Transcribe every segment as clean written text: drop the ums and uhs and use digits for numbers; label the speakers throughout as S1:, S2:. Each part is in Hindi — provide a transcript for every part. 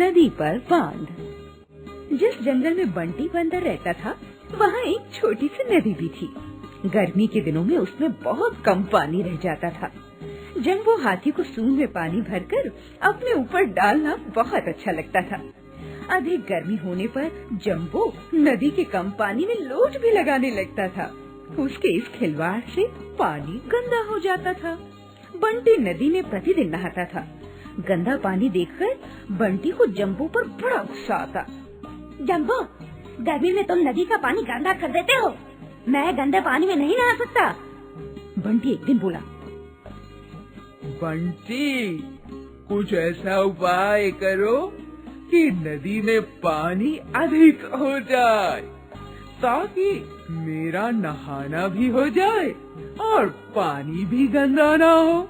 S1: नदी पर बांध। जिस जंगल में बंटी बंदर रहता था वहाँ एक छोटी सी नदी भी थी। गर्मी के दिनों में उसमें बहुत कम पानी रह जाता था। जंबो हाथी को सूंड में पानी भरकर अपने ऊपर डालना बहुत अच्छा लगता था। अधिक गर्मी होने पर जंबो नदी के कम पानी में लोट भी लगाने लगता था। उसके इस खिलवाड़ से पानी गंदा हो जाता था। बंटी नदी में प्रतिदिन नहाता था। गंदा पानी देखकर बंटी को जंबो पर बड़ा गुस्सा आता।
S2: जंबो, गर्मी में तुम नदी का पानी गंदा कर देते हो। मैं गंदे पानी में नहीं नहा सकता।
S1: बंटी एक दिन बोला।
S3: बंटी, कुछ ऐसा उपाय करो कि नदी में पानी अधिक हो जाए ताकि मेरा नहाना भी हो जाए और पानी भी गंदा ना हो।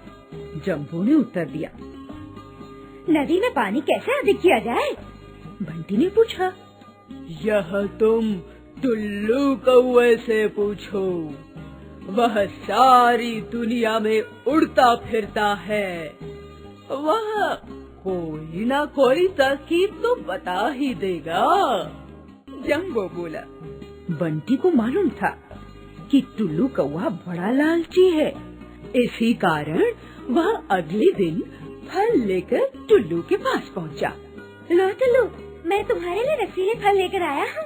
S1: जंबो ने उत्तर दिया।
S2: नदी में पानी कैसे अधिक किया जाए?
S1: बंटी ने पूछा।
S3: यह तुम टुल्लू कौवे से पूछो। वह सारी दुनिया में उड़ता फिरता है। वह कोई ना कोई तरकीब तो बता ही देगा।
S1: जंबो बोला। बंटी को मालूम था कि टुल्लू कौवा बड़ा लालची है। इसी कारण वह अगले दिन फल लेकर टुल्लू के पास पहुंचा।
S2: लो टुल्लू, मैं तुम्हारे लिए रसीले फल लेकर आया हूँ।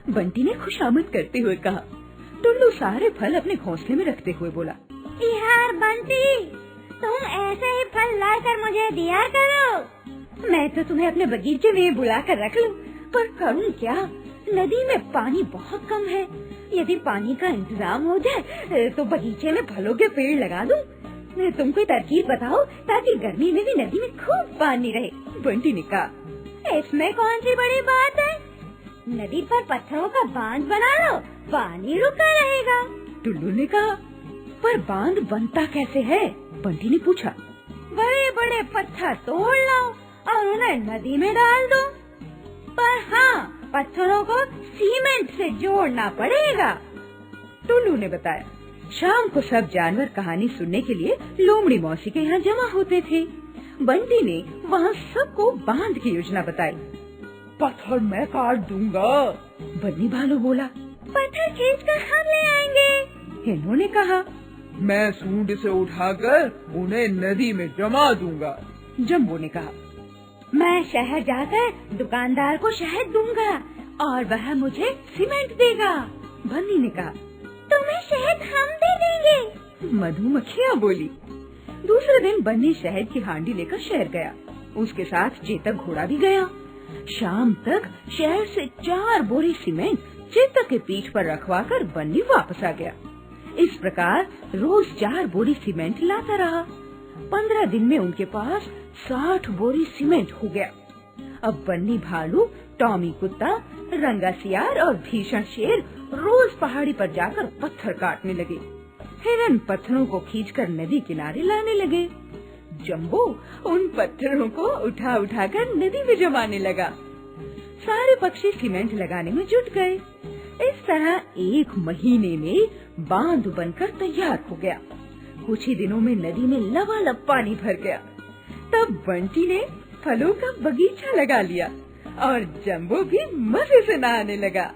S1: बंटी ने खुशामद करते हुए कहा। टुल्लू सारे फल अपने घोंसले में रखते हुए बोला।
S2: यार बंटी, तुम ऐसे ही फल लाकर मुझे दिया करो। मैं तो तुम्हें अपने बगीचे में बुला कर रख लूं, पर करूं क्या? नदी में पानी बहुत कम है। यदि पानी का इंतजाम हो जाए तो बगीचे में फलों के पेड़ लगा दूं। तुम कोई तरकीब बताओ ताकि गर्मी में भी नदी में खूब पानी रहे।
S1: बंटी ने कहा।
S2: इसमें कौन सी बड़ी बात है? नदी पर पत्थरों का बांध बना लो, पानी रुका रहेगा।
S1: टुल्लू ने कहा। पर बांध बनता कैसे है? बंटी ने पूछा।
S2: बड़े बड़े पत्थर तोड़ लो और उन्हें नदी में डाल दो। पर हाँ, पत्थरों को सीमेंट से जोड़ना पड़ेगा।
S1: टुल्लू ने बताया। शाम को सब जानवर कहानी सुनने के लिए लोमड़ी मौसी के यहाँ जमा होते थे। बंटी ने वहाँ सबको बांध की योजना बताई।
S3: पत्थर मैं काट दूंगा,
S1: बन्नी भालू बोला।
S2: पत्थर खींचकर हम ले आएंगे,
S1: इन्होंने कहा।
S3: मैं सूंड से उठाकर उन्हें नदी में जमा दूंगा,
S1: जंबो ने कहा।
S2: मैं शहर जाकर दुकानदार को शहद दूंगा और वह मुझे सीमेंट देगा,
S1: बन्नी ने कहा।
S2: तुम्हें शहद हम दे देंगे,
S1: मधुमक्खियाँ बोली। दूसरे दिन बन्नी शहद की हांडी लेकर शहर गया। उसके साथ चेतक घोड़ा भी गया। शाम तक शहर से 4 बोरी सीमेंट चेतक के पीठ पर रखवाकर बन्नी वापस आ गया। इस प्रकार रोज 4 बोरी सीमेंट लाता रहा। 15 दिन में उनके पास 60 बोरी सीमेंट हो गया। अब बन्नी भालू, टॉमी कुत्ता, रंगा सियार और भीषण शेर रोज पहाड़ी पर जाकर पत्थर काटने लगे। हिरन पत्थरों को खींचकर नदी किनारे लाने लगे। जंबो उन पत्थरों को उठा उठाकर नदी में जमाने लगा। सारे पक्षी सीमेंट लगाने में जुट गए। इस तरह 1 महीने में बांध बनकर तैयार हो गया। कुछ ही दिनों में नदी में लबालब पानी भर गया। तब बंटी ने फलों का बगीचा लगा लिया और जंबो भी मजे से नहाने लगा।